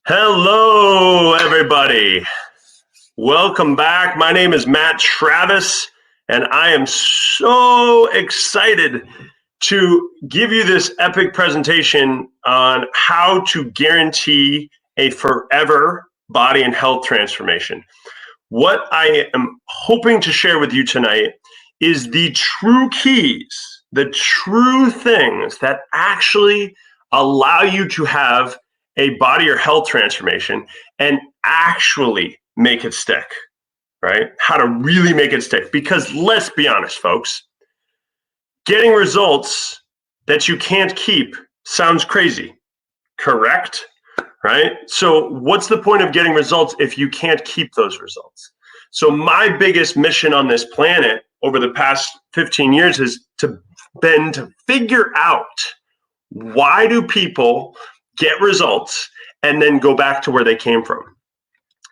Hello, everybody. Welcome back. My name is Matt Travis, and I am so excited to give you this epic presentation on how to guarantee a forever body and health transformation. What I am hoping to share with you tonight is the true keys, the true things that actually allow you to have a body or health transformation and actually make it stick, right? How to really make it stick. Because let's be honest, folks, getting results that you can't keep sounds crazy, correct? Right? So what's the point of getting results if you can't keep those results? So my biggest mission on this planet over the past 15 years has been to figure out, why do people get results and then go back to where they came from?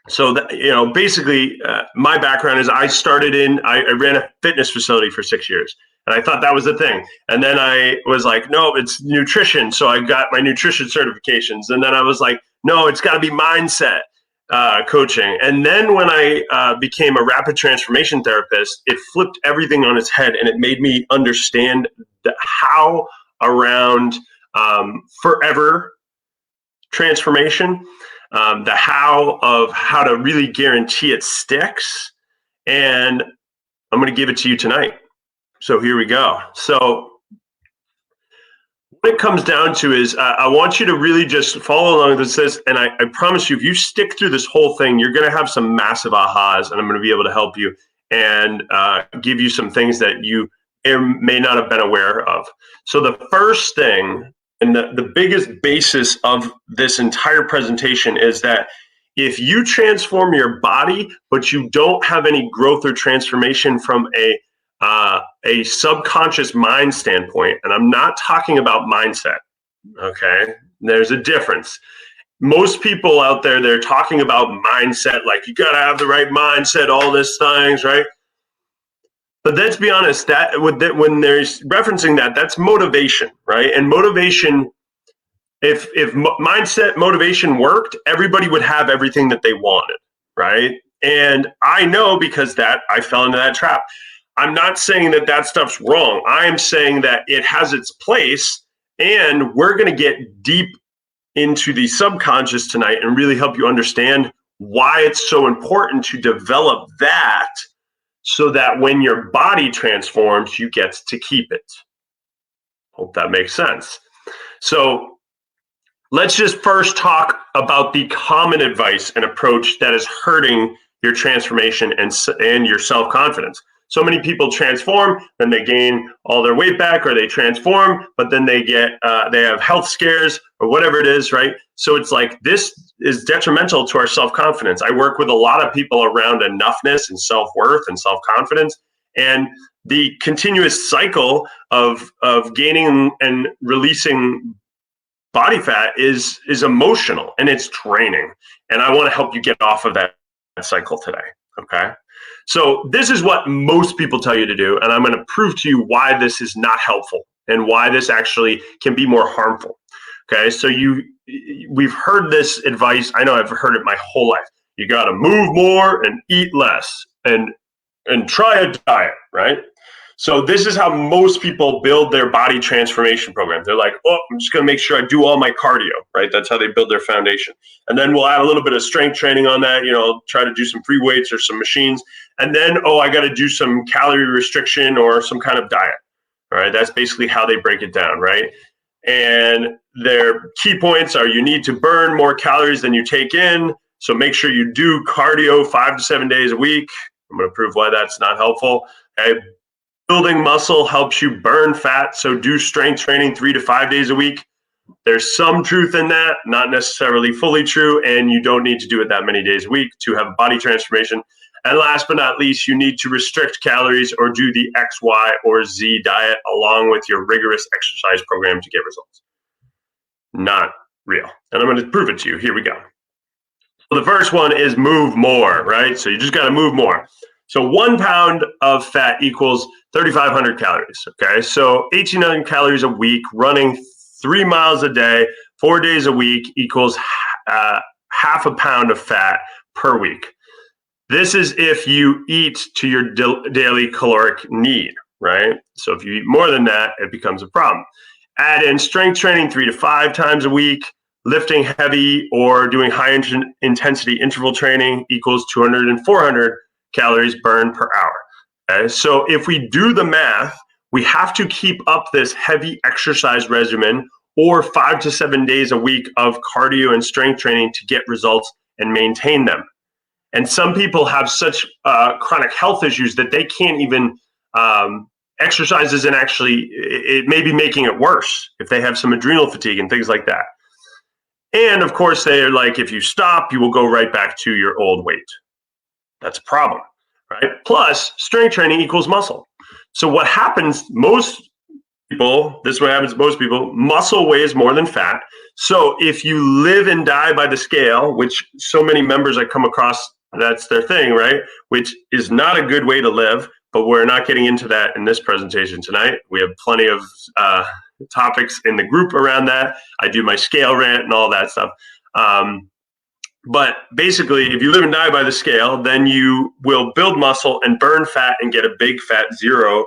So that, basically my background is I ran a fitness facility for 6 years. And I thought that was the thing. And then I was like, no, it's nutrition. So I got my nutrition certifications. And then I was like, no, it's got to be mindset coaching. And then when I became a rapid transformation therapist, it flipped everything on its head. And it made me understand the how around forever transformation, the how of how to really guarantee it sticks. And I'm going to give it to you tonight. So here we go. So what it comes down to is I want you to really just follow along with this. And I promise you, if you stick through this whole thing, you're going to have some massive ahas, and I'm going to be able to help you and give you some things that you may not have been aware of. So the first thing, and the biggest basis of this entire presentation, is that if you transform your body, but you don't have any growth or transformation from a subconscious mind standpoint, and I'm not talking about mindset, okay? There's a difference. Most people out there, they're talking about mindset, like you gotta have the right mindset, all these things, right? But let's be honest, when there's referencing that, that's motivation, right? And motivation, if mindset motivation worked, everybody would have everything that they wanted, right? And I know because I fell into that trap. I'm not saying that stuff's wrong. I am saying that it has its place, and we're going to get deep into the subconscious tonight and really help you understand why it's so important to develop that, so that when your body transforms, you get to keep it. Hope that makes sense. So let's just first talk about the common advice and approach that is hurting your transformation and your self-confidence. So many people transform, then they gain all their weight back, or they transform, but then they have health scares or whatever it is, right? So it's like, this is detrimental to our self-confidence. I work with a lot of people around enoughness and self-worth and self-confidence, and the continuous cycle of gaining and releasing body fat is emotional, and it's draining. And I want to help you get off of that cycle today, okay? So this is what most people tell you to do, and I'm going to prove to you why this is not helpful and why this actually can be more harmful. Okay, so we've heard this advice. I know I've heard it my whole life. You got to move more and eat less and try a diet, right? So this is how most people build their body transformation program. They're like, oh, I'm just going to make sure I do all my cardio, right? That's how they build their foundation. And then we'll add a little bit of strength training on that, try to do some free weights or some machines. And then, I got to do some calorie restriction or some kind of diet, all right? That's basically how they break it down, right? And their key points are, you need to burn more calories than you take in. So make sure you do cardio 5 to 7 days a week. I'm going to prove why that's not helpful. Okay. Building muscle helps you burn fat, so do strength training 3 to 5 days a week. There's some truth in that, not necessarily fully true, and you don't need to do it that many days a week to have a body transformation. And last but not least, you need to restrict calories or do the X, Y, or Z diet along with your rigorous exercise program to get results. Not real. And I'm going to prove it to you. Here we go. So the first one is move more, right? So you just got to move more. So 1 pound of fat equals 3,500 calories, okay? So 1,800 calories a week, running 3 miles a day, 4 days a week equals half a pound of fat per week. This is if you eat to your daily caloric need, right? So if you eat more than that, it becomes a problem. Add in strength training 3 to 5 times a week, lifting heavy or doing high intensity interval training equals 200 and 400 calories burned per hour. Okay? So if we do the math, we have to keep up this heavy exercise regimen or 5 to 7 days a week of cardio and strength training to get results and maintain them. And some people have such chronic health issues that they can't even exercise isn't actually, it may be making it worse if they have some adrenal fatigue and things like that. And of course, they're like, if you stop, you will go right back to your old weight. That's a problem, right? Plus, strength training equals muscle. So what happens, most people, this is what happens to most people, muscle weighs more than fat. So if you live and die by the scale, which so many members I come across, that's their thing, right? Which is not a good way to live, but we're not getting into that in this presentation tonight. We have plenty of topics in the group around that. I do my scale rant and all that stuff. But basically, if you live and die by the scale, then you will build muscle and burn fat and get a big fat zero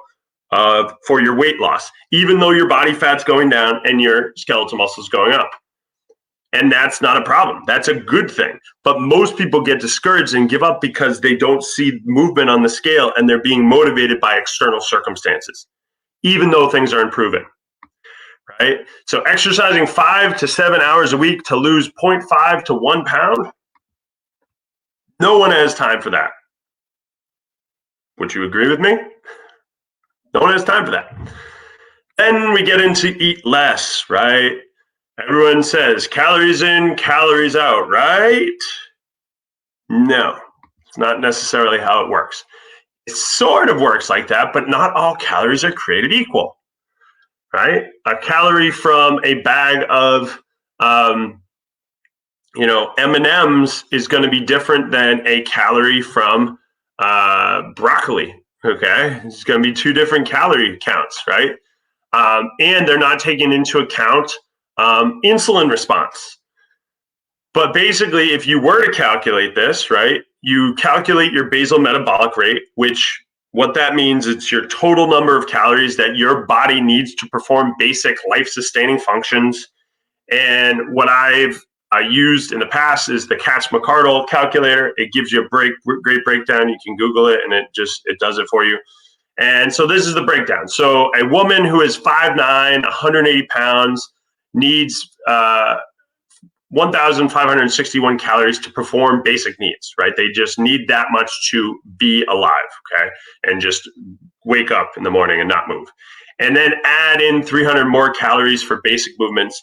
for your weight loss, even though your body fat's going down and your skeletal muscle is going up. And that's not a problem. That's a good thing. But most people get discouraged and give up because they don't see movement on the scale and they're being motivated by external circumstances, even though things are improving, right? So exercising 5 to 7 hours a week to lose 0.5 to 1 pound, no one has time for that. Would you agree with me? No one has time for that. Then we get into eat less, right? Everyone says calories in, calories out, right? No, it's not necessarily how it works. It sort of works like that, but not all calories are created equal, right? A calorie from a bag of, M&Ms is going to be different than a calorie from broccoli, okay? It's going to be 2 different calorie counts, right? And they're not taking into account insulin response. But basically, if you were to calculate this, right, you calculate your basal metabolic rate, which what that means is your total number of calories that your body needs to perform basic life-sustaining functions. And what I've used in the past is the Katz-McArdle calculator. It gives you a great breakdown. You can Google it, and it does it for you. And so this is the breakdown. So a woman who is 5'9", 180 pounds, needs 1,561 calories to perform basic needs, right? They just need that much to be alive, okay? And just wake up in the morning and not move. And then add in 300 more calories for basic movements.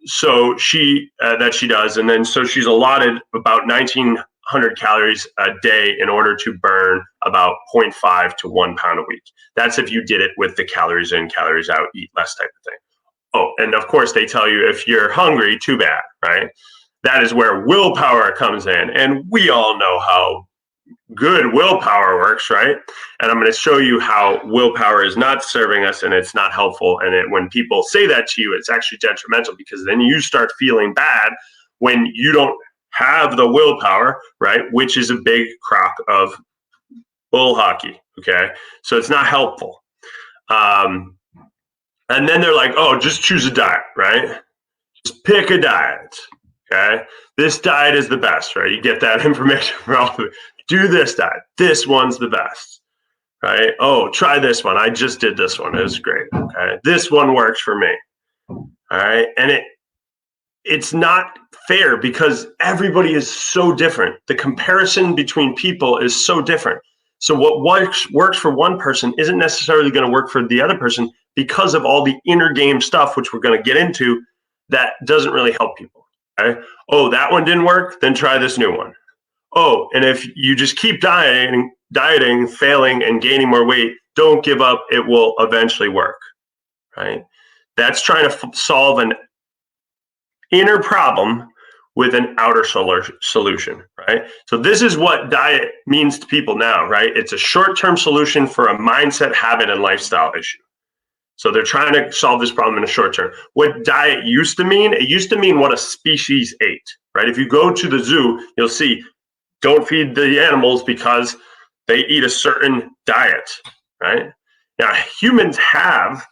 So she does. And then so she's allotted about 1,900 calories a day in order to burn about 0.5 to 1 pound a week. That's if you did it with the calories in, calories out, eat less type of thing. Oh, and of course they tell you if you're hungry, too bad, right? That is where willpower comes in. And we all know how good willpower works, right? And I'm going to show you how willpower is not serving us and it's not helpful. And when people say that to you, it's actually detrimental because then you start feeling bad when you don't have the willpower, right? Which is a big crock of bull hockey, okay? So it's not helpful. And then they're like, oh, just choose a diet, right? Just pick a diet, okay? This diet is the best, right? You get that information from all of it. Do this diet. This one's the best, right? Oh, try this one. I just did this one. It was great, okay? This one works for me, all right? And it's not fair because everybody is so different. The comparison between people is so different. So what works for one person isn't necessarily going to work for the other person because of all the inner game stuff, which we're going to get into, that doesn't really help people. Okay? Oh, that one didn't work? Then try this new one. Oh, and if you just keep dieting, failing, and gaining more weight, don't give up. It will eventually work, right? That's trying to solve an inner problem with an outer solution, right? So this is what diet means to people now, right? It's a short-term solution for a mindset, habit, and lifestyle issue. So they're trying to solve this problem in a short term. What diet used to mean, it used to mean what a species ate, right? If you go to the zoo, you'll see don't feed the animals because they eat a certain diet, right? Now, humans have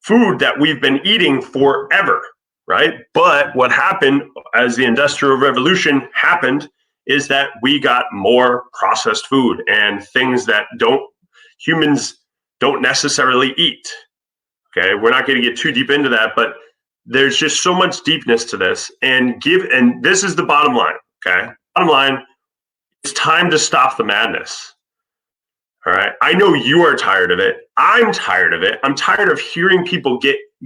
food that we've been eating forever, right? But what happened as the Industrial Revolution happened is that we got more processed food and things that humans don't necessarily eat. Okay, we're not going to get too deep into that, but there's just so much deepness to this. And this is the bottom line. Okay, bottom line, it's time to stop the madness. All right, I know you are tired of it. I'm tired of it. I'm tired of hearing people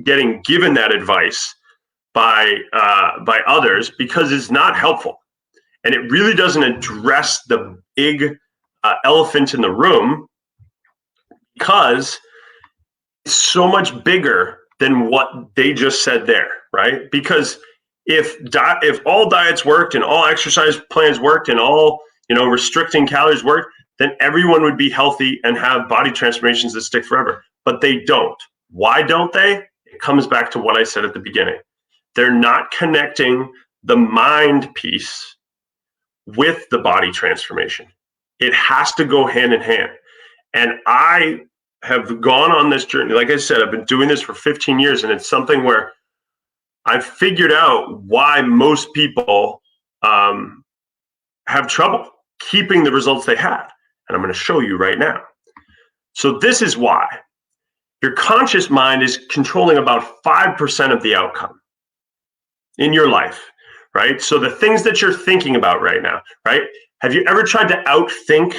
getting given that advice by others because it's not helpful, and it really doesn't address the big elephant in the room, because it's so much bigger than what they just said there, right? Because if all diets worked and all exercise plans worked and all restricting calories worked, then everyone would be healthy and have body transformations that stick forever. But they don't. Why don't they? It comes back to what I said at the beginning. They're not connecting the mind piece with the body transformation. It has to go hand in hand. And I have gone on this journey. Like I said, I've been doing this for 15 years, and it's something where I've figured out why most people have trouble keeping the results they had. And I'm going to show you right now. So this is why. Your conscious mind is controlling about 5% of the outcome in your life, right? So the things that you're thinking about right now, right? Have you ever tried to outthink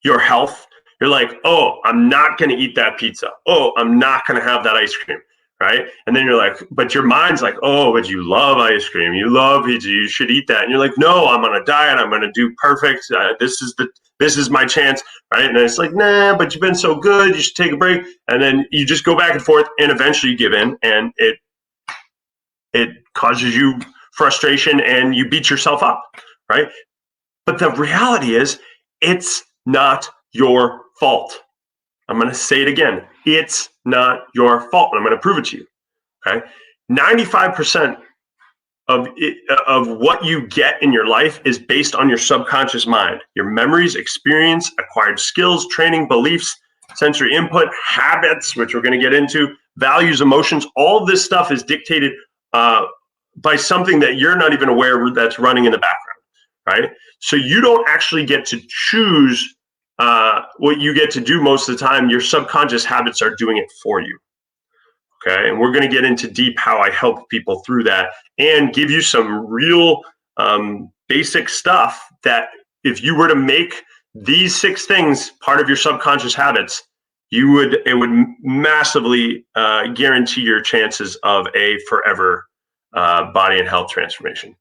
your health? You're like, oh, I'm not going to eat that pizza. Oh, I'm not going to have that ice cream, right? And then you're like, but your mind's like, oh, but you love ice cream. You love pizza. You should eat that. And you're like, no, I'm on a diet. I'm going to do perfect. This is my chance, right? And it's like, nah, but you've been so good. You should take a break. And then you just go back and forth, and eventually you give in, and it causes you frustration, and you beat yourself up, right? But the reality is, it's not your fault. I'm going to say it again. It's not your fault. And I'm going to prove it to you. Okay. 95% of what you get in your life is based on your subconscious mind, your memories, experience, acquired skills, training, beliefs, sensory input, habits, which we're going to get into, values, emotions. All of this stuff is dictated by something that you're not even aware of that's running in the background, right? So you don't actually get to choose what you get to do most of the time. Your subconscious habits are doing it for you. Okay, and we're going to get into deep how I help people through that and give you some real basic stuff that if you were to make these 6 things part of your subconscious habits, it would massively guarantee your chances of a forever body and health transformation.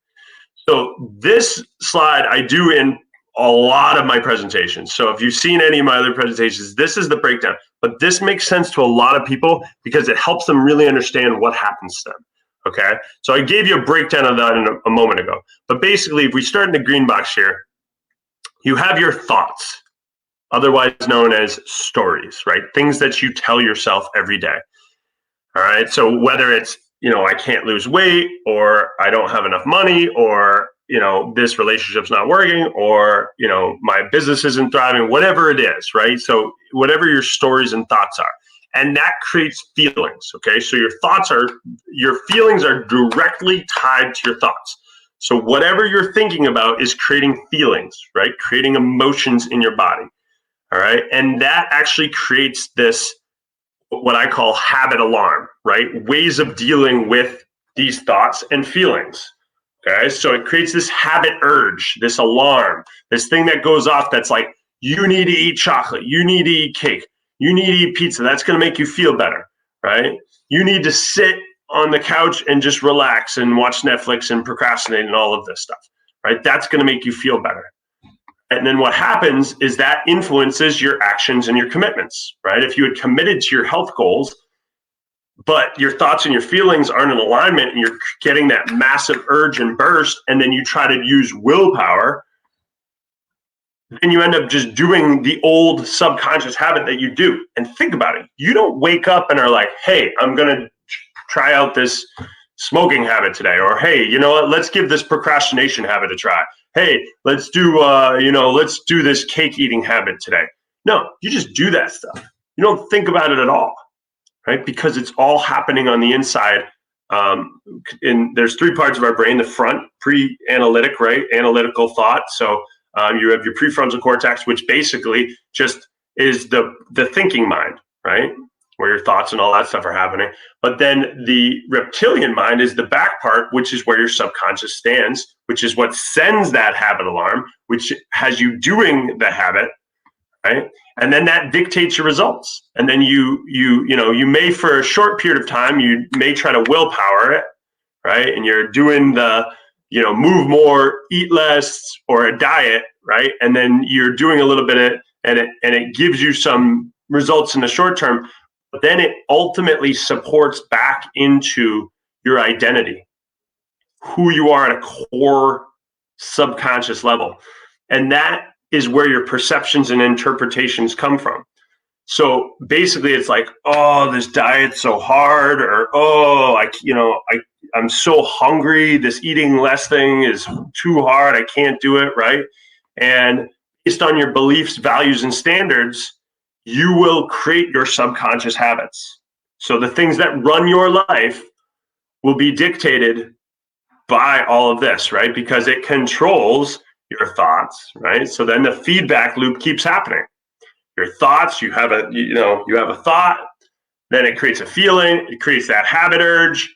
So this slide I do in a lot of my presentations. So if you've seen any of my other presentations, this is the breakdown. But this makes sense to a lot of people because it helps them really understand what happens to them. Okay, so I gave you a breakdown of that a moment ago. But basically, if we start in the green box here, you have your thoughts, otherwise known as stories, right? Things that you tell yourself every day. All right, so whether it's, I can't lose weight, or I don't have enough money, or this relationship's not working, or, my business isn't thriving, whatever it is, right? So whatever your stories and thoughts are, and that creates feelings, okay? So your feelings are directly tied to your thoughts. So whatever you're thinking about is creating feelings, right? Creating emotions in your body, all right? And that actually creates this, what I call habit alarm, right? Ways of dealing with these thoughts and feelings. Okay, so it creates this habit urge, this alarm, this thing that goes off that's like, you need to eat chocolate, you need to eat cake, you need to eat pizza. That's going to make you feel better, right? You need to sit on the couch and just relax and watch Netflix and procrastinate and all of this stuff, right? That's going to make you feel better. And then what happens is that influences your actions and your commitments, right? If you had committed to your health goals, but your thoughts and your feelings aren't in alignment, and you're getting that massive urge and burst, and then you try to use willpower, then you end up just doing the old subconscious habit that you do. And think about it. You don't wake up and are like, hey, I'm going to try out this smoking habit today, or hey, you know what, let's give this procrastination habit a try. Hey, let's do let's do this cake eating habit today. No, you just do that stuff. You don't think about it at all, right? Because it's all happening on the inside. And there's three parts of our brain: the front, pre-analytic, right, analytical thought. So you have your prefrontal cortex, which basically just is the thinking mind, right, where your thoughts and all that stuff are happening. But then the reptilian mind is the back part, which is where your subconscious stands, which is what sends that habit alarm, which has you doing the habit, right? And then that dictates your results. And then you may, for a short period of time, you may try to willpower it, right? And you're doing the, move more, eat less, or a diet, right? And then you're doing a little bit of it, and it gives you some results in the short term, but then it ultimately supports back into your identity, who you are at a core subconscious level. And that is where your perceptions and interpretations come from. So basically it's like, oh, this diet's so hard, or oh, I'm so hungry, this eating less thing is too hard, I can't do it, right? And based on your beliefs, values, and standards, you will create your subconscious habits. So the things that run your life will be dictated by all of this, right? Because it controls your thoughts, right? So then the feedback loop keeps happening. Your thoughts, you have a thought, then it creates a feeling, it creates that habit urge.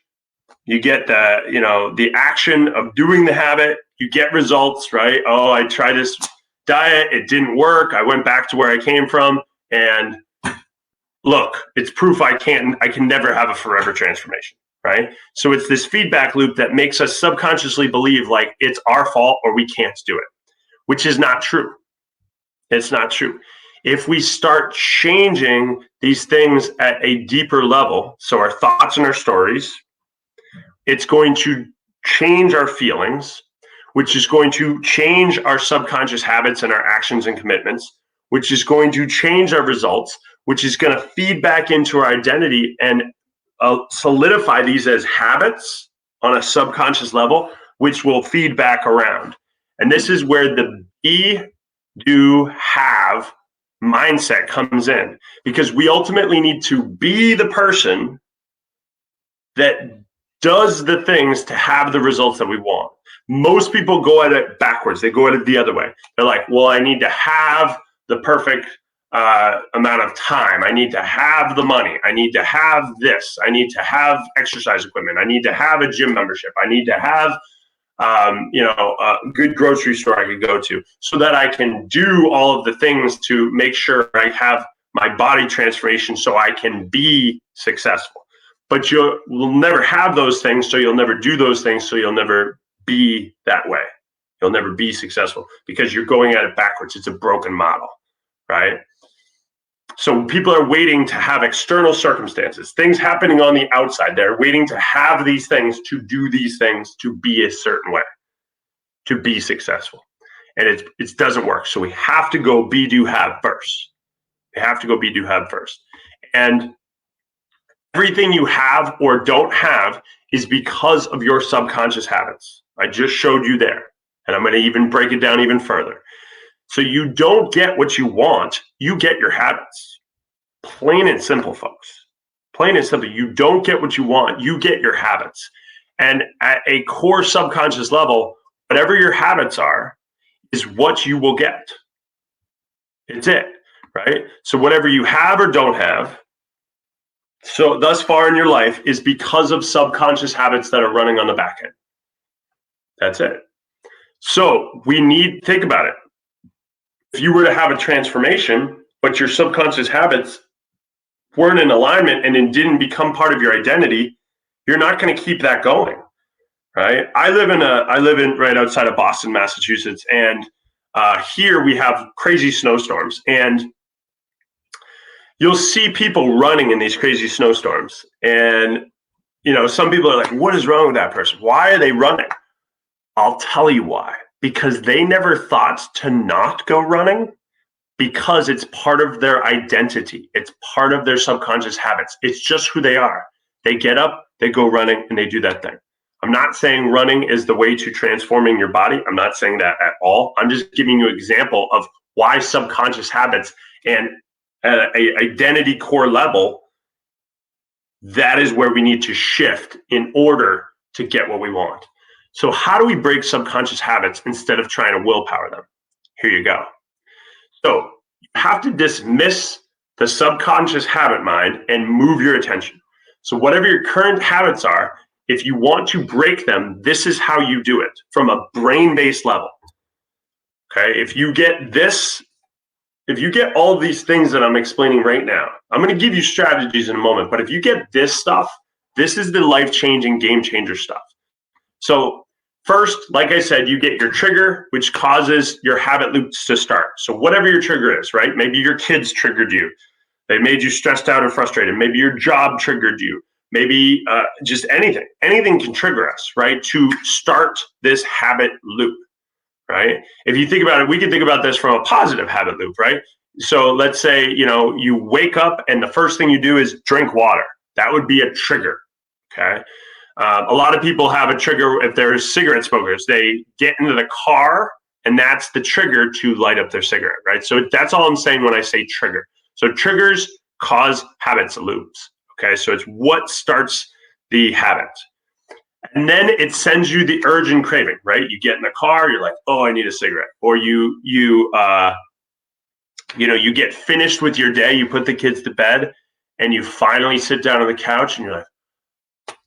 You get the action of doing the habit, you get results, right? Oh, I tried this diet, it didn't work. I went back to where I came from, and look, it's proof I can never have a forever transformation, right? So it's this feedback loop that makes us subconsciously believe like it's our fault or we can't do it, which is not true. It's not true. If we start changing these things at a deeper level, so our thoughts and our stories, it's going to change our feelings, which is going to change our subconscious habits and our actions and commitments, which is going to change our results, which is going to feed back into our identity and solidify these as habits on a subconscious level, which will feed back around. And this is where the be, do, have mindset comes in, because we ultimately need to be the person that does the things to have the results that we want. Most people go at it backwards. They go at it the other way. They're like, well, I need to have the perfect amount of time. I need to have the money. I need to have this. I need to have exercise equipment. I need to have a gym membership. I need to have a good grocery store I could go to, so that I can do all of the things to make sure I have my body transformation so I can be successful. But you will never have those things, so you'll never do those things, so you'll never be that way. You'll never be successful because you're going at it backwards. It's a broken model, right? So people are waiting to have external circumstances, things happening on the outside. They're waiting to have these things, to do these things, to be a certain way, to be successful. And it doesn't work. So we have to go be, do, have first. We have to go be, do, have first. And everything you have or don't have is because of your subconscious habits. I just showed you there. And I'm going to even break it down even further. So you don't get what you want, you get your habits. Plain and simple, folks. Plain and simple. You don't get what you want, you get your habits. And at a core subconscious level, whatever your habits are is what you will get. It's it, right? So whatever you have or don't have, so thus far in your life, is because of subconscious habits that are running on the back end. That's it. So think about it. If you were to have a transformation, but your subconscious habits weren't in alignment and it didn't become part of your identity, you're not going to keep that going, right? I live in right outside of Boston, Massachusetts, and here we have crazy snowstorms, and you'll see people running in these crazy snowstorms, and some people are like, "What is wrong with that person? Why are they running?" I'll tell you why. Because they never thought to not go running, because it's part of their identity. It's part of their subconscious habits. It's just who they are. They get up, they go running and they do that thing. I'm not saying running is the way to transforming your body. I'm not saying that at all. I'm just giving you an example of why subconscious habits and at an identity core level, that is where we need to shift in order to get what we want. So how do we break subconscious habits instead of trying to willpower them? Here you go. So you have to dismiss the subconscious habit mind and move your attention. So whatever your current habits are, if you want to break them, this is how you do it from a brain-based level. Okay, if you get this, if you get all of these things that I'm explaining right now, I'm going to give you strategies in a moment, but if you get this stuff, this is the life-changing, game-changer stuff. So first, like I said, you get your trigger, which causes your habit loops to start. So whatever your trigger is, right? Maybe your kids triggered you. They made you stressed out or frustrated. Maybe your job triggered you. Maybe just anything. Anything can trigger us, right? To start this habit loop, right? If you think about it, we can think about this from a positive habit loop, right? So let's say, you wake up and the first thing you do is drink water. That would be a trigger, okay? A lot of people have a trigger if they're cigarette smokers. They get into the car and that's the trigger to light up their cigarette, right? So that's all I'm saying when I say trigger. So triggers cause habits loops, okay? So it's what starts the habit. And then it sends you the urge and craving, right? You get in the car, you're like, oh, I need a cigarette. Or you get finished with your day, you put the kids to bed and you finally sit down on the couch and you're like,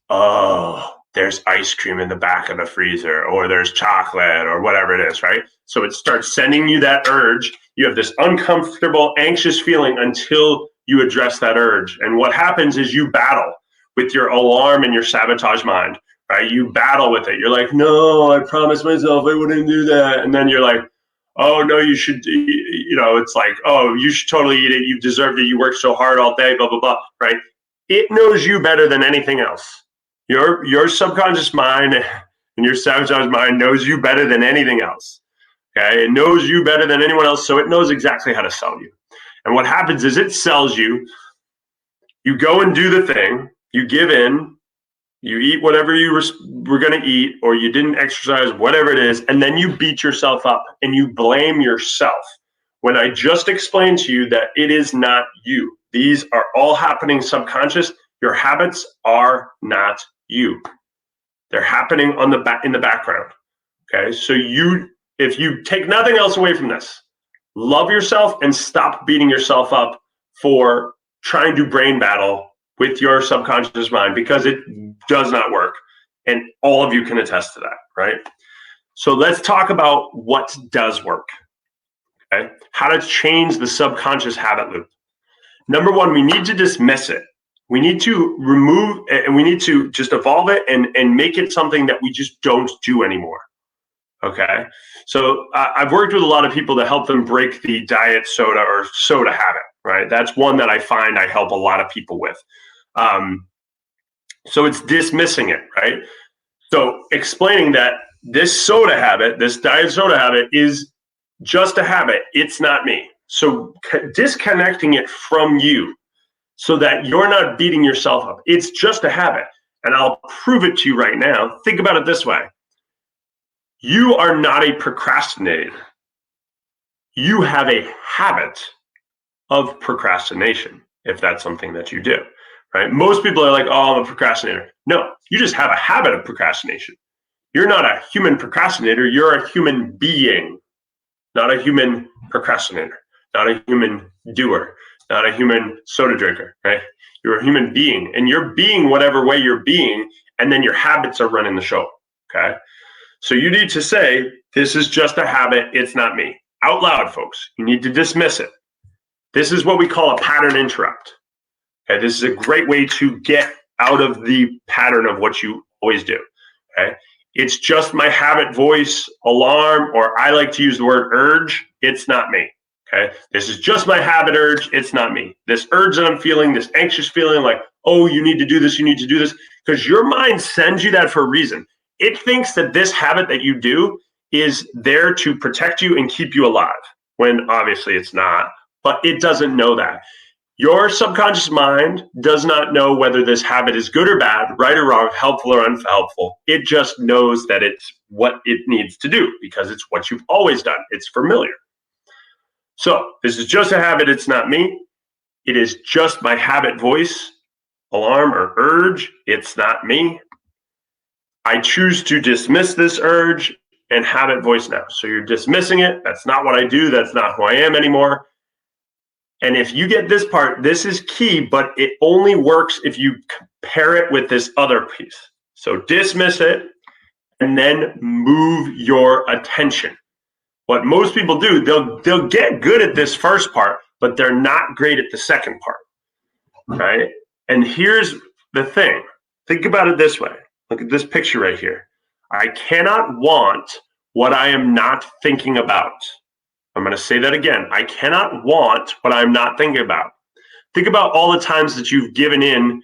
oh, there's ice cream in the back of the freezer, or there's chocolate, or whatever it is, right? So it starts sending you that urge. You have this uncomfortable, anxious feeling until you address that urge. And what happens is you battle with your alarm and your sabotage mind, right? You battle with it. You're like, no, I promised myself I wouldn't do that. And then you're like, oh, no, you should, it's like, oh, you should totally eat it. You deserved it. You worked so hard all day, blah, blah, blah, right? It knows you better than anything else. Your subconscious mind and your sabotage mind knows you better than anything else. Okay, it knows you better than anyone else, so it knows exactly how to sell you. And what happens is it sells you. You go and do the thing. You give in. You eat whatever you were going to eat, or you didn't exercise, whatever it is, and then you beat yourself up and you blame yourself. When I just explained to you that it is not you. These are all happening subconscious. Your habits are not you. They're happening in the background. Okay, so if you take nothing else away from this, love yourself and stop beating yourself up for trying to brain battle with your subconscious mind, because it does not work. And all of you can attest to that, right? So let's talk about what does work. Okay, how to change the subconscious habit loop. Number one, we need to dismiss it. We need to remove, and we need to just evolve it and make it something that we just don't do anymore. Okay. So I've worked with a lot of people to help them break the diet soda or soda habit, right? That's one that I find I help a lot of people with. So it's dismissing it, right? So explaining that this soda habit, this diet soda habit is just a habit. It's not me. So disconnecting it from you, so that you're not beating yourself up. It's just a habit. And I'll prove it to you right now. Think about it this way. You are not a procrastinator. You have a habit of procrastination, if that's something that you do, right? Most people are like, oh, I'm a procrastinator. No, you just have a habit of procrastination. You're not a human procrastinator. You're a human being, not a human procrastinator, not a human doer, not a human soda drinker, right? You're a human being, and you're being whatever way you're being, and then your habits are running the show, okay? So you need to say, this is just a habit, it's not me. Out loud, folks. You need to dismiss it. This is what we call a pattern interrupt. Okay, this is a great way to get out of the pattern of what you always do, okay? It's just my habit, voice, alarm, or I like to use the word urge, it's not me. Okay, this is just my habit urge. It's not me. This urge that I'm feeling, this anxious feeling like, oh, you need to do this, you need to do this, because your mind sends you that for a reason. It thinks that this habit that you do is there to protect you and keep you alive, when obviously it's not, but it doesn't know that. Your subconscious mind does not know whether this habit is good or bad, right or wrong, helpful or unhelpful. It just knows that it's what it needs to do because it's what you've always done. It's familiar. So this is just a habit. It's not me. It is just my habit voice, alarm, or urge. It's not me. I choose to dismiss this urge and habit voice now. So you're dismissing it. That's not what I do. That's not who I am anymore. And if you get this part, this is key, but it only works if you compare it with this other piece. So dismiss it and then move your attention. What most people do, they'll get good at this first part, but they're not great at the second part, right? And here's the thing. Think about it this way. Look at this picture right here. I cannot want what I am not thinking about. I'm going to say that again. I cannot want what I'm not thinking about. Think about all the times that you've given in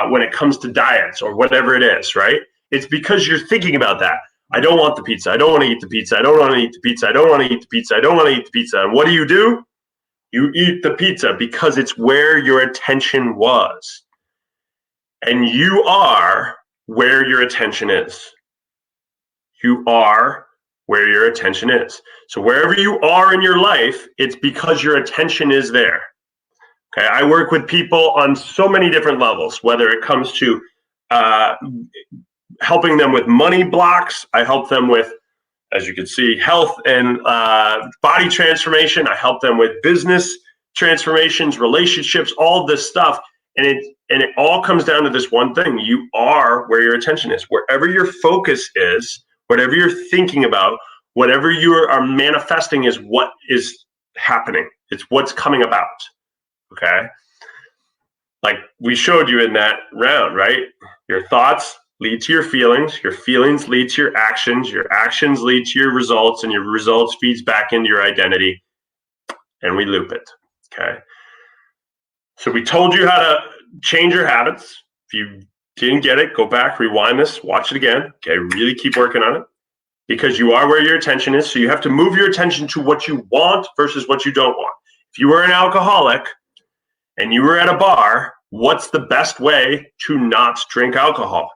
when it comes to diets or whatever it is, right? It's because you're thinking about that. I don't want the pizza. I don't want to eat the pizza. I don't want to eat the pizza. I don't want to eat the pizza. I don't want to eat the pizza. And what do? You eat the pizza because it's where your attention was. And you are where your attention is. You are where your attention is. So wherever you are in your life, it's because your attention is there. Okay, I work with people on so many different levels, whether it comes to helping them with money blocks. I help them with, as you can see, health and body transformation. I help them with business transformations, relationships, all of this stuff. And it all comes down to this one thing. You are where your attention is. Wherever your focus is, whatever you're thinking about, whatever you are manifesting is what is happening. It's what's coming about. Okay? Like we showed you in that round, right? Your thoughts lead to your feelings lead to your actions lead to your results, and your results feeds back into your identity, and we loop it. Okay? So we told you how to change your habits. If you didn't get it, go back, rewind this, watch it again. Okay, really keep working on it because you are where your attention is. So you have to move your attention to what you want versus what you don't want. If you were an alcoholic and you were at a bar, what's the best way to not drink alcohol?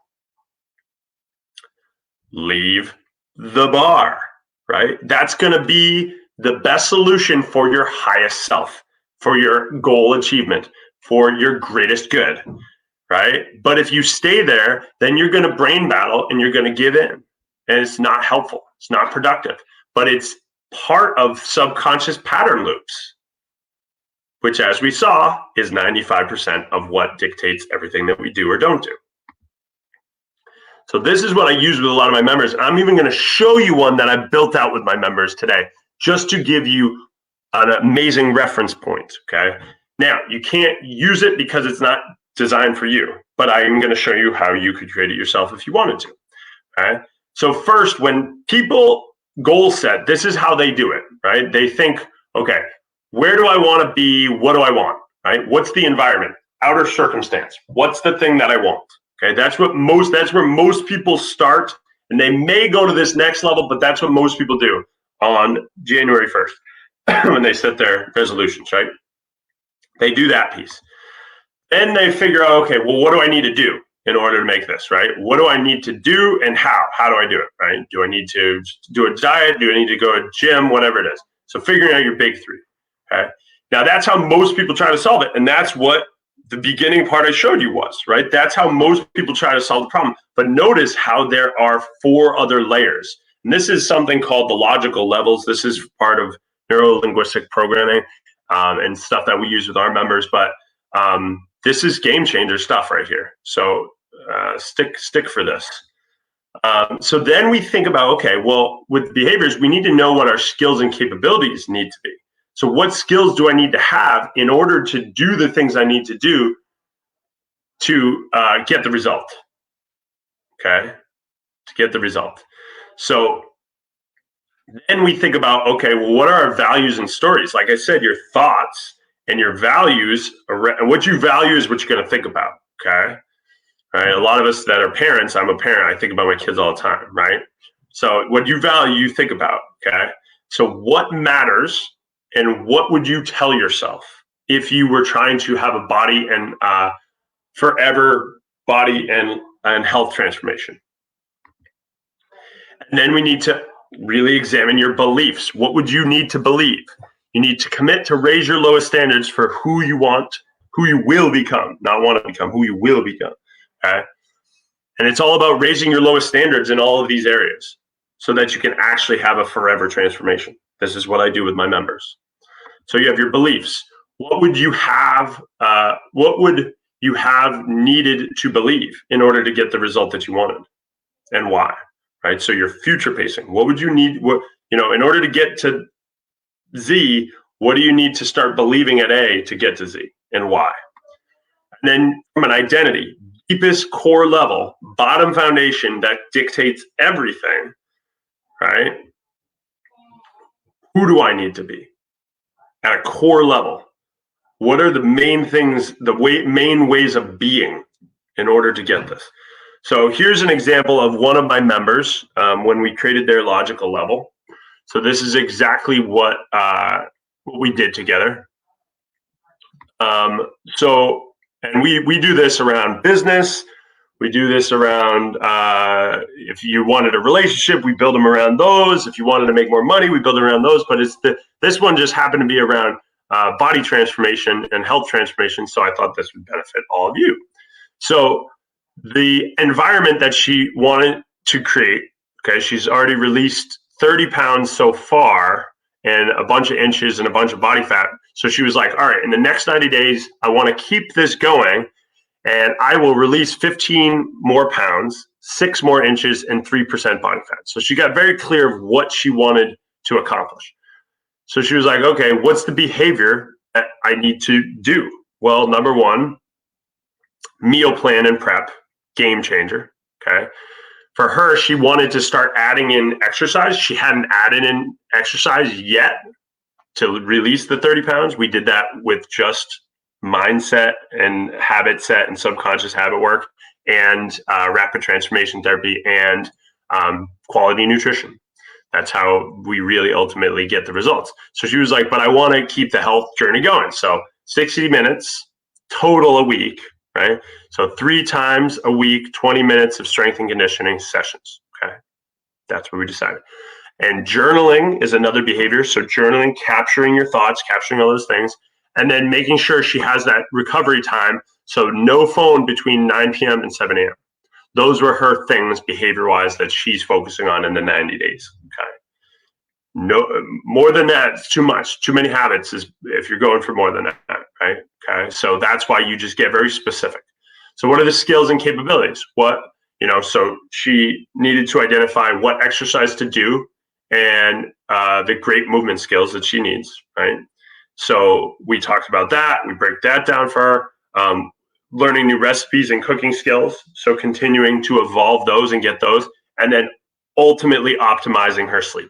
Leave the bar, right? That's going to be the best solution for your highest self, for your goal achievement, for your greatest good, right? But if you stay there, then you're going to brain battle and you're going to give in. And it's not helpful. It's not productive. But it's part of subconscious pattern loops, which, as we saw, is 95% of what dictates everything that we do or don't do. So this is what I use with a lot of my members. I'm even going to show you one that I built out with my members today, just to give you an amazing reference point, okay? Now, you can't use it because it's not designed for you, but I'm going to show you how you could create it yourself if you wanted to, okay? So first, when people goal set, this is how they do it, right? They think, okay, where do I want to be? What do I want, right? What's the environment, outer circumstance? What's the thing that I want? Okay, that's where most people start, and they may go to this next level, but that's what most people do on January 1st when they set their resolutions, right? They do that piece. Then they figure out, okay, well, what do I need to do in order to make this, right? What do I need to do and how? How do I do it, right? Do I need to do a diet? Do I need to go to the gym? Whatever it is. So figuring out your big three, okay? Now, that's how most people try to solve it, and that's what the beginning part I showed you was, right? That's how most people try to solve the problem. But notice how there are 4 other layers. And this is something called the logical levels. This is part of neuro-linguistic programming and stuff that we use with our members. But this is game changer stuff right here. So stick for this. So then we think about, okay, well, with behaviors, we need to know what our skills and capabilities need to be. So what skills do I need to have in order to do the things I need to do to get the result? Okay, to get the result. So then we think about, okay, well, what are our values and stories? Like I said, your thoughts and your values, and what you value is what you're going to think about, okay? Right? A lot of us that are parents, I'm a parent, I think about my kids all the time, right? So what you value, you think about, okay? So what matters? And what would you tell yourself? if you were trying to have a body and forever body and health transformation. And then we need to really examine your beliefs. What would you need to believe? You need to commit to raise your lowest standards for who you will become, not want to become, who you will become. Okay. And it's all about raising your lowest standards in all of these areas so that you can actually have a forever transformation. This is what I do with my members. So you have your beliefs. What would you have needed to believe in order to get the result that you wanted, and why? Right? So you're future pacing. What would you need? In order to get to Z, what do you need to start believing at A to get to Z, and why? And then from an identity, deepest core level, bottom foundation that dictates everything, right? Who do I need to be at a core level? What are the main things, main ways of being in order to get this? So here's an example of one of my members when we created their logical level. So this is exactly what we did together. And we do this around business. We do this around if you wanted a relationship, we build them around those. If you wanted to make more money, we build around those. But this one just happened to be around body transformation and health transformation. So I thought this would benefit all of you. So the environment that she wanted to create, okay, she's already released 30 pounds so far and a bunch of inches and a bunch of body fat. So she was like, all right, in the next 90 days, I want to keep this going and I will release 15 more pounds, 6 more inches, and 3% body fat. So she got very clear of what she wanted to accomplish. So she was like, okay, what's the behavior that I need to do? Well, number one, meal plan and prep, game changer, okay? For her, she wanted to start adding in exercise. She hadn't added in exercise yet to release the 30 pounds. We did that with just mindset and habit set and subconscious habit work and rapid transformation therapy and quality nutrition. That's how we really ultimately get the results. So she was like, but I want to keep the health journey going. So 60 minutes total a week, right? So 3 times a week, 20 minutes of strength and conditioning sessions, okay? That's what we decided. And journaling is another behavior. So journaling, capturing your thoughts, capturing all those things, and then making sure she has that recovery time. So no phone between 9 p.m. and 7 a.m. Those were her things behavior-wise that she's focusing on in the 90 days, okay? No, more than that, it's too much. Too many habits is if you're going for more than that, right? Okay, so that's why you just get very specific. So what are the skills and capabilities? So she needed to identify what exercise to do and the great movement skills that she needs, right? So we talked about that. We break that down for her. Learning new recipes and cooking skills. So continuing to evolve those and get those, and then ultimately optimizing her sleep.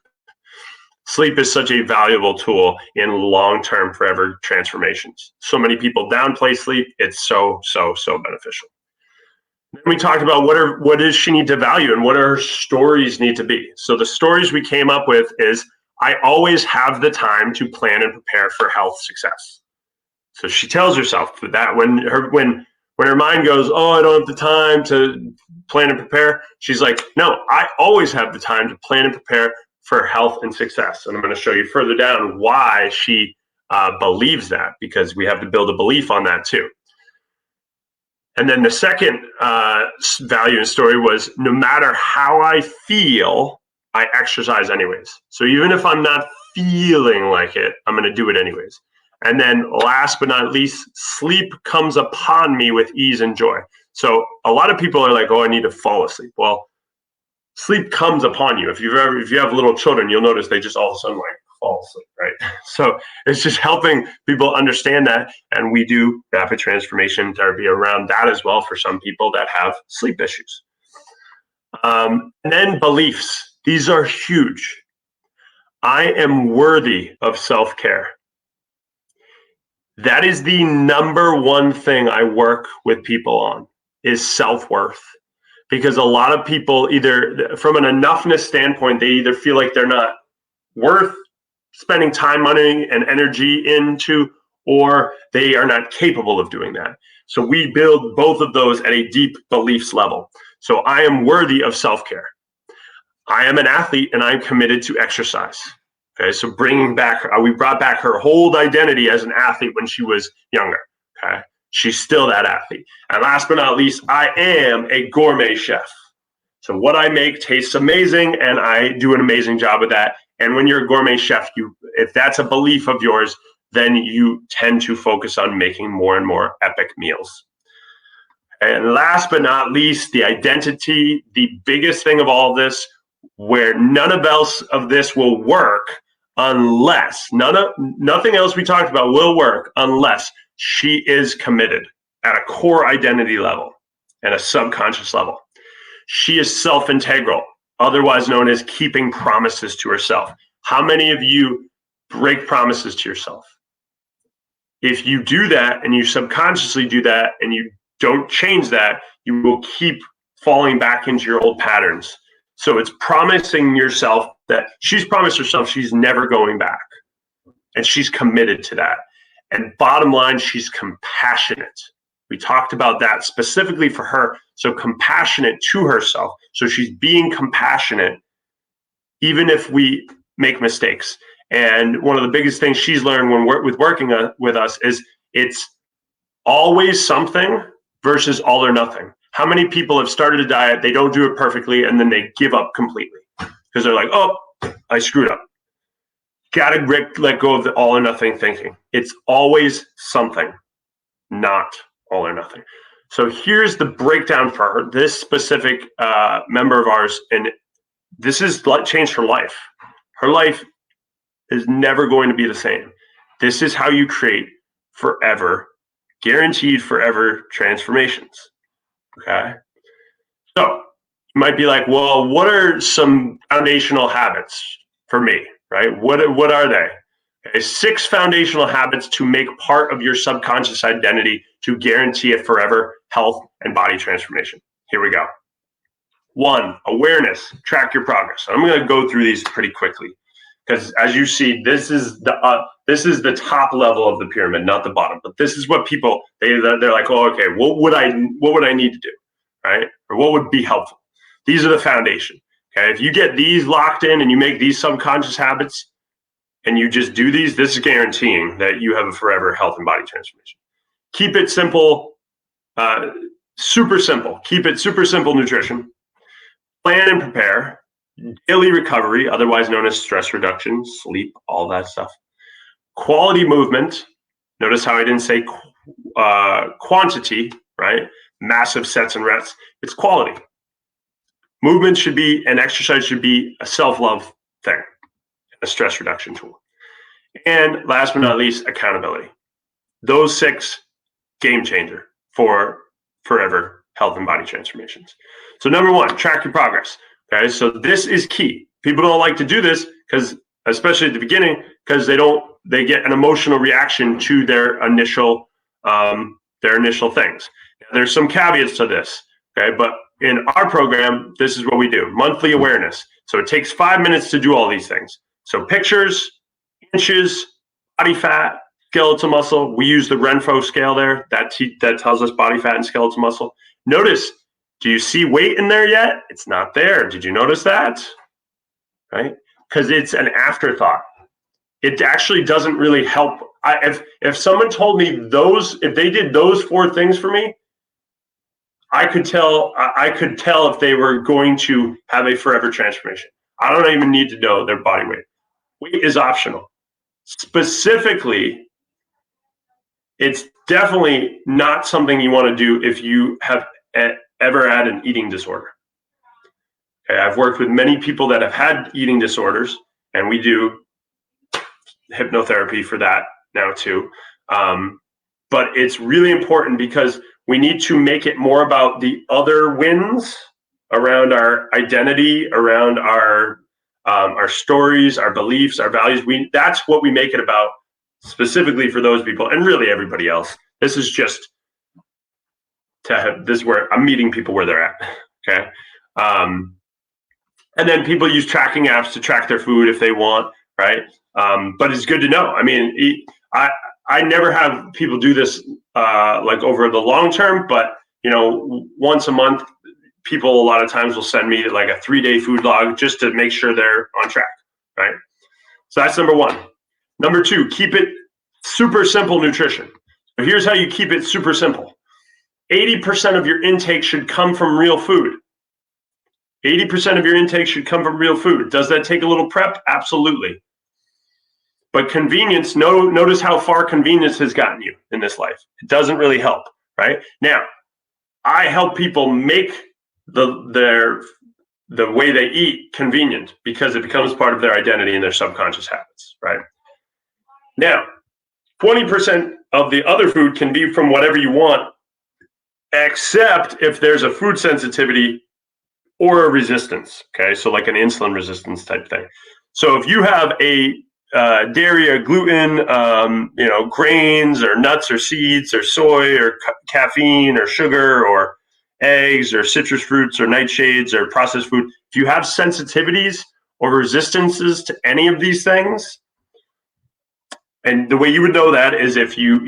Sleep is such a valuable tool in long-term forever transformations. So many people downplay sleep. It's so beneficial. Then we talked about what does she need to value and what her stories need to be. So the stories we came up with is, I always have the time to plan and prepare for health success. So she tells herself that when her mind goes, oh, I don't have the time to plan and prepare, she's like, no, I always have the time to plan and prepare for health and success. And I'm going to show you further down why she believes that, because we have to build a belief on that too. And then the second value and story was, no matter how I feel, I exercise anyways. So even if I'm not feeling like it, I'm going to do it anyways. And then last but not least, sleep comes upon me with ease and joy. So a lot of people are like, oh, I need to fall asleep. Well, sleep comes upon you. If you have little children, you'll notice they just all of a sudden like fall asleep, right? So it's just helping people understand that. And we do rapid transformation therapy around that as well for some people that have sleep issues. And then beliefs. These are huge. I am worthy of self-care. That is the number one thing I work with people on, is self-worth. Because a lot of people, either from an enoughness standpoint, they either feel like they're not worth spending time, money, and energy into, or they are not capable of doing that. So we build both of those at a deep beliefs level. So I am worthy of self-care. I am an athlete and I'm committed to exercise. Okay, so bringing back, we brought back her whole identity as an athlete when she was younger. Okay, she's still that athlete. And last but not least, I am a gourmet chef. So what I make tastes amazing and I do an amazing job with that. And when you're a gourmet chef, if that's a belief of yours, then you tend to focus on making more and more epic meals. And last but not least, the identity, the biggest thing of all of this, where none of this will work unless, nothing else we talked about will work unless she is committed at a core identity level and a subconscious level. She is self-integral, otherwise known as keeping promises to herself. How many of you break promises to yourself? If you do that and you subconsciously do that and you don't change that, you will keep falling back into your old patterns. So it's promising yourself that she's promised herself she's never going back. And she's committed to that. And bottom line, she's compassionate. We talked about that specifically for her. So compassionate to herself. So she's being compassionate, even if we make mistakes. And one of the biggest things she's learned when working with us is it's always something versus all or nothing. How many people have started a diet, they don't do it perfectly, and then they give up completely because they're like, oh, I screwed up. Got to let go of the all or nothing thinking. It's always something, not all or nothing. So here's the breakdown for her, this specific member of ours, and this is changed her life. Her life is never going to be the same. This is how you create forever, guaranteed forever transformations. Okay. So you might be like, well, what are some foundational habits for me, right? What are they? Okay, 6 foundational habits to make part of your subconscious identity to guarantee a forever health and body transformation. Here we go. 1, awareness, track your progress. I'm going to go through these pretty quickly because as you see, this is the top level of the pyramid, not the bottom. But this is what people they're like, oh, okay, what would I need to do, right? Or what would be helpful? These are the foundation. Okay, if you get these locked in and you make these subconscious habits, and you just do these, this is guaranteeing that you have a forever health and body transformation. Keep it simple, super simple. Keep it super simple nutrition. Plan and prepare. Daily recovery, otherwise known as stress reduction, sleep, all that stuff. Quality movement. Notice how I didn't say quantity, right? Massive sets and reps. It's quality. Movement should be, and exercise should be a self-love thing, a stress reduction tool. And last but not least, accountability. Those 6, game changer for forever health and body transformations. So number 1, track your progress. Okay, so this is key. People don't like to do this because, especially at the beginning, because they get an emotional reaction to their initial things. There's some caveats to this, okay? But in our program, this is what we do: monthly awareness. So it takes 5 minutes to do all these things. So pictures, inches, body fat, skeletal muscle. We use the Renfro scale there. That tells us body fat and skeletal muscle. Notice, do you see weight in there yet? It's not there. Did you notice that? Right? Because it's an afterthought. It actually doesn't really help. If someone told me if they did those 4 things for me, I could tell if they were going to have a forever transformation. I don't even need to know their body weight. Weight is optional. Specifically, it's definitely not something you want to do if you have ever had an eating disorder. Okay, I've worked with many people that have had eating disorders, and we do hypnotherapy for that now too. But it's really important because we need to make it more about the other wins around our identity, around our stories, our beliefs, our values. That's what we make it about specifically for those people, and really everybody else. This is just this is where I'm meeting people where they're at. Okay. And then people use tracking apps to track their food if they want, right? But it's good to know. I mean, I never have people do this like over the long term, but once a month, people a lot of times will send me like a 3-day food log just to make sure they're on track, right? So that's number one. Number two, keep it super simple nutrition. So here's how you keep it super simple. 80% of your intake should come from real food. 80% of your intake should come from real food. Does that take a little prep? Absolutely. But convenience, notice how far convenience has gotten you in this life. It doesn't really help, right? Now, I help people make the way they eat convenient because it becomes part of their identity and their subconscious habits, right? Now, 20% of the other food can be from whatever you want, except if there's a food sensitivity or a resistance, okay? So like an insulin resistance type thing. So if you have a dairy or gluten, grains or nuts or seeds or soy or caffeine or sugar or eggs or citrus fruits or nightshades or processed food, if you have sensitivities or resistances to any of these things, and the way you would know that is if you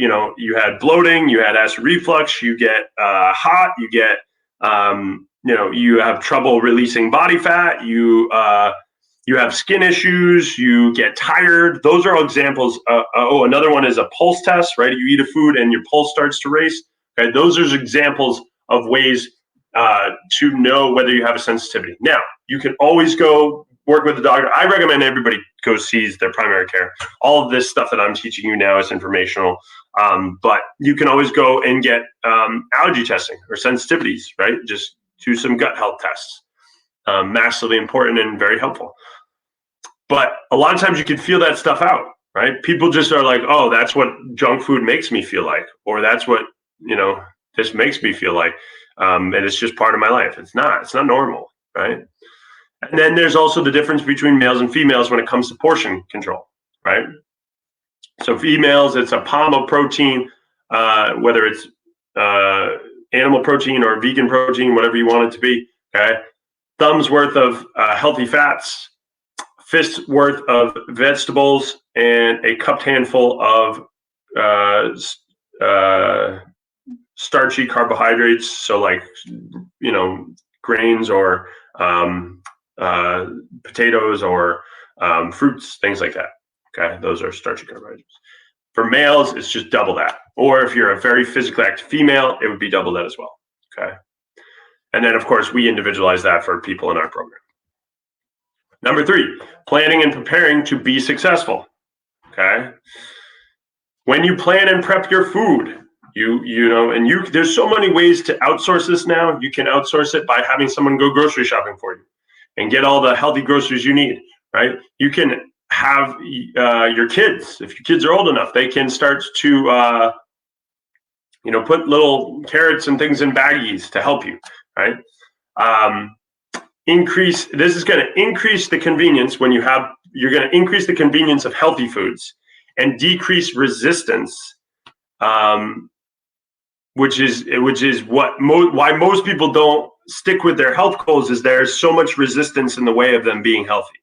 had bloating, you had acid reflux, you get hot, you get you have trouble releasing body fat, you have skin issues, you get tired. Those are all examples. Another one is a pulse test, right? You eat a food and your pulse starts to race. Okay, those are examples of ways to know whether you have a sensitivity. Now, you can always go work with a doctor. I recommend everybody go sees their primary care. All of this stuff that I'm teaching you now is informational, but you can always go and get allergy testing or sensitivities, right? Just do some gut health tests. Massively important and very helpful. But a lot of times you can feel that stuff out, right? People just are like, oh, that's what junk food makes me feel like, or that's what, this makes me feel like. And it's just part of my life. It's not normal, right? And then there's also the difference between males and females when it comes to portion control, right? So females, it's a palm of protein, whether it's animal protein or vegan protein, whatever you want it to be, okay? Thumb's worth of healthy fats, fist's worth of vegetables, and a cupped handful of starchy carbohydrates. So like, grains or potatoes or fruits, things like that. Okay, those are starchy carbohydrates. For males, it's just double that. Or if you're a very physically active female, it would be double that as well. Okay. And then, of course, we individualize that for people in our program. Number 3, planning and preparing to be successful. Okay. When you plan and prep your food, there's so many ways to outsource this now. You can outsource it by having someone go grocery shopping for you and get all the healthy groceries you need, right? You can have your kids, if your kids are old enough, they can start to, put little carrots and things in baggies to help you, right? This is going to increase the convenience you're going to increase the convenience of healthy foods and decrease resistance, which is why most people don't stick with their health goals, is there's so much resistance in the way of them being healthy.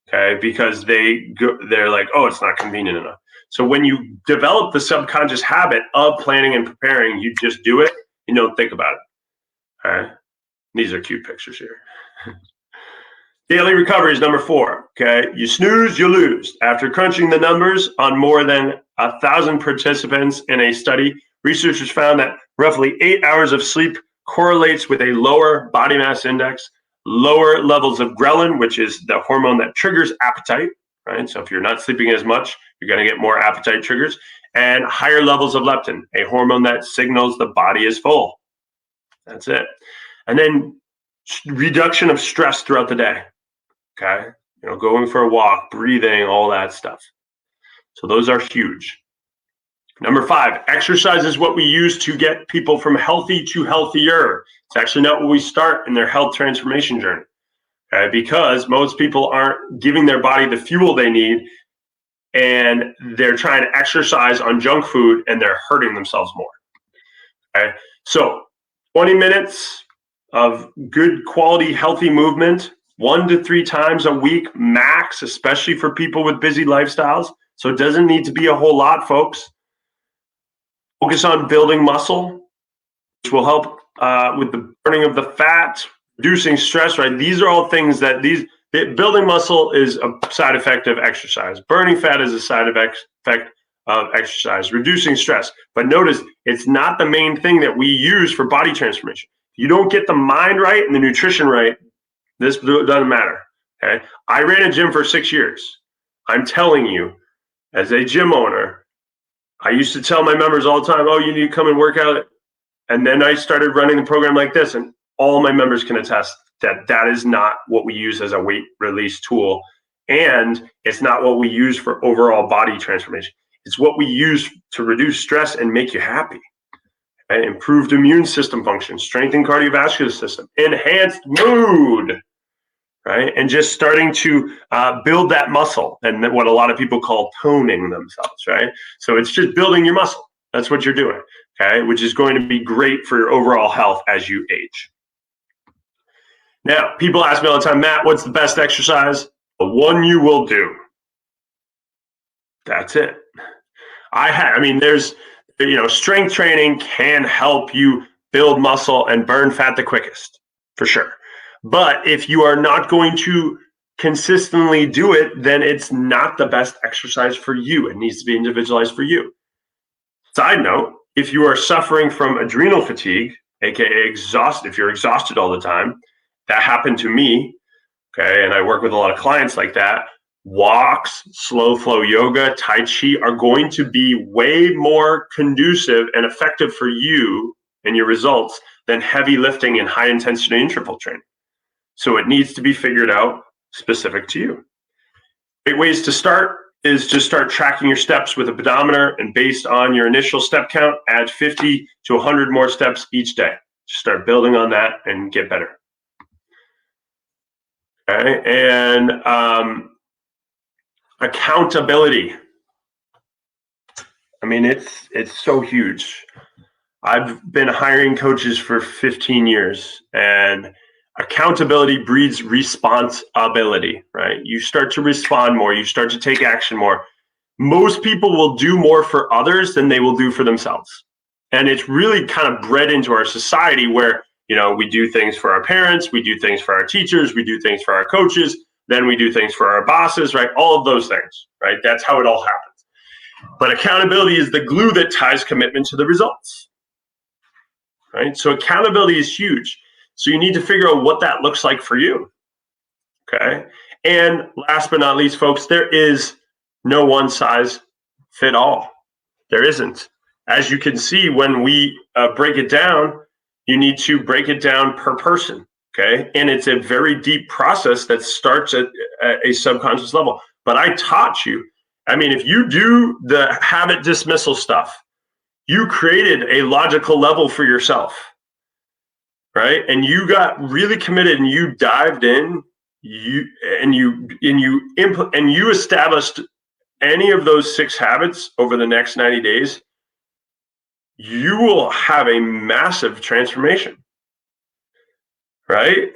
Okay, because they're like, oh, it's not convenient enough. So when you develop the subconscious habit of planning and preparing, you just do it. You don't think about it. All right, these are cute pictures here. Daily recovery is number 4. Okay, you snooze, you lose. After crunching the numbers on more than 1,000 participants in a study, researchers found that roughly 8 hours of sleep correlates with a lower body mass index, lower levels of ghrelin, which is the hormone that triggers appetite, right? So if you're not sleeping as much, you're going to get more appetite triggers, and higher levels of leptin, a hormone that signals the body is full. That's it. And then reduction of stress throughout the day. Okay. Going for a walk, breathing, all that stuff. So those are huge. Number 5, exercise is what we use to get people from healthy to healthier. It's actually not what we start in their health transformation journey, okay? Because most people aren't giving their body the fuel they need, and they're trying to exercise on junk food, and they're hurting themselves more, okay? So 20 minutes of good quality, healthy movement, 1 to 3 times a week max, especially for people with busy lifestyles. So it doesn't need to be a whole lot, folks. Focus on building muscle, which will help with the burning of the fat, reducing stress, right? These are all things that building muscle is a side effect of exercise. Burning fat is a side effect of exercise, reducing stress. But notice, it's not the main thing that we use for body transformation. If you don't get the mind right and the nutrition right, this doesn't matter, okay? I ran a gym for 6 years. I'm telling you, as a gym owner, I used to tell my members all the time, oh, you need to come and work out. And then I started running the program like this, and all my members can attest that that is not what we use as a weight release tool. And it's not what we use for overall body transformation. It's what we use to reduce stress and make you happy. And improved immune system function, strengthened cardiovascular system, enhanced mood, right? And just starting to build that muscle, and what a lot of people call toning themselves, right? So it's just building your muscle. That's what you're doing, okay? Which is going to be great for your overall health as you age. Now, people ask me all the time, Matt, what's the best exercise? The one you will do. That's it. There's, strength training can help you build muscle and burn fat the quickest, for sure. But if you are not going to consistently do it, then it's not the best exercise for you. It needs to be individualized for you. Side note, if you are suffering from adrenal fatigue, aka exhausted, if you're exhausted all the time, that happened to me, okay, and I work with a lot of clients like that. Walks, slow flow yoga, Tai Chi are going to be way more conducive and effective for you and your results than heavy lifting and high intensity interval training. So it needs to be figured out specific to you. Great ways to start is just start tracking your steps with a pedometer, and based on your initial step count, add 50 to 100 more steps each day. Just start building on that and get better. Okay, and accountability. It's so huge. I've been hiring coaches for 15 years, and accountability breeds responsibility, right? You start to respond more, you start to take action more. Most people will do more for others than they will do for themselves. And it's really kind of bred into our society where, we do things for our parents, we do things for our teachers, we do things for our coaches, then we do things for our bosses, right? All of those things, right? That's how it all happens. But accountability is the glue that ties commitment to the results, right? So accountability is huge. So you need to figure out what that looks like for you, okay? And last but not least, folks, there is no one size fit all. There isn't. As you can see, when we break it down, you need to break it down per person, okay? And it's a very deep process that starts at a subconscious level. But I taught you, if you do the habit dismissal stuff, you created a logical level for yourself, right? And you got really committed and you dived in, you established any of those 6 habits over the next 90 days, you will have a massive transformation, right?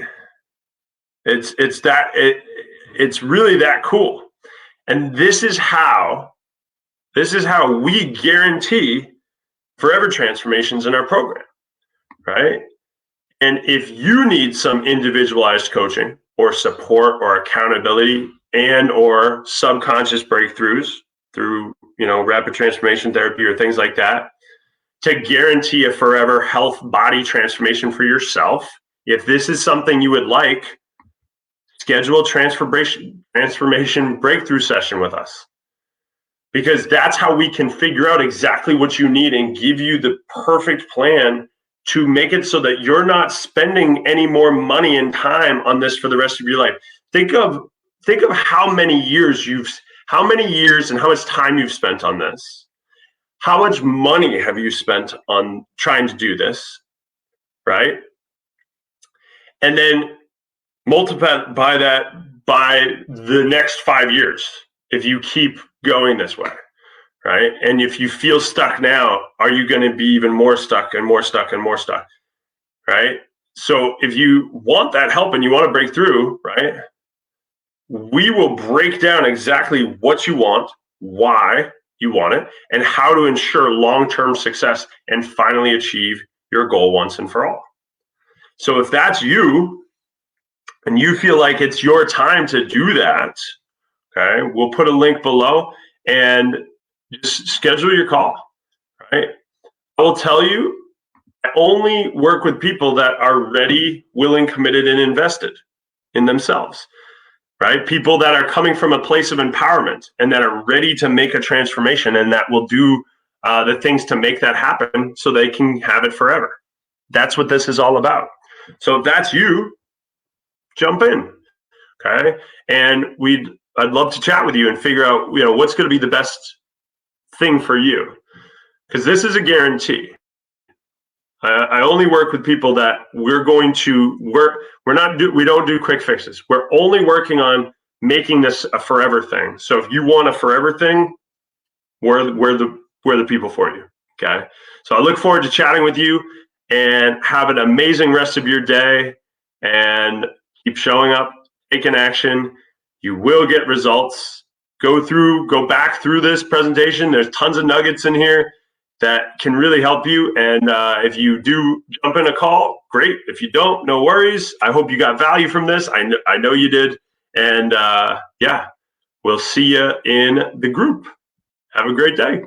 It's really that cool. And this is how we guarantee forever transformations in our program, right? And if you need some individualized coaching or support or accountability and or subconscious breakthroughs through, rapid transformation therapy or things like that, to guarantee a forever health body transformation for yourself, if this is something you would like, schedule a transformation breakthrough session with us. Because that's how we can figure out exactly what you need and give you the perfect plan to make it so that you're not spending any more money and time on this for the rest of your life. Think of how many years and how much time you've spent on this. How much money have you spent on trying to do this, right? And then multiply by that by the next 5 years if you keep going this way, right? And if you feel stuck now, are you going to be even more stuck and more stuck and more stuck, right? So if you want that help and you want to break through, right, we will break down exactly what you want, why, you want it, and how to ensure long-term success and finally achieve your goal once and for all. So if that's you and you feel like it's your time to do that, okay, we'll put a link below and just schedule your call, right? I will tell you, I only work with people that are ready, willing, committed, and invested in themselves, right? People that are coming from a place of empowerment and that are ready to make a transformation and that will do the things to make that happen so they can have it forever. That's what this is all about. So if that's you, jump in, okay? And I'd love to chat with you and figure out, what's going to be the best thing for you, because this is a guarantee. I only work with people that we're going to work. We don't do quick fixes. We're only working on making this a forever thing. So if you want a forever thing, we're the people for you. Okay. So I look forward to chatting with you, and have an amazing rest of your day, and keep showing up, taking action. You will get results. Go back through this presentation. There's tons of nuggets in here that can really help you. And if you do jump in a call, great. If you don't, no worries. I hope you got value from this. I know you did. And yeah, we'll see you in the group. Have a great day.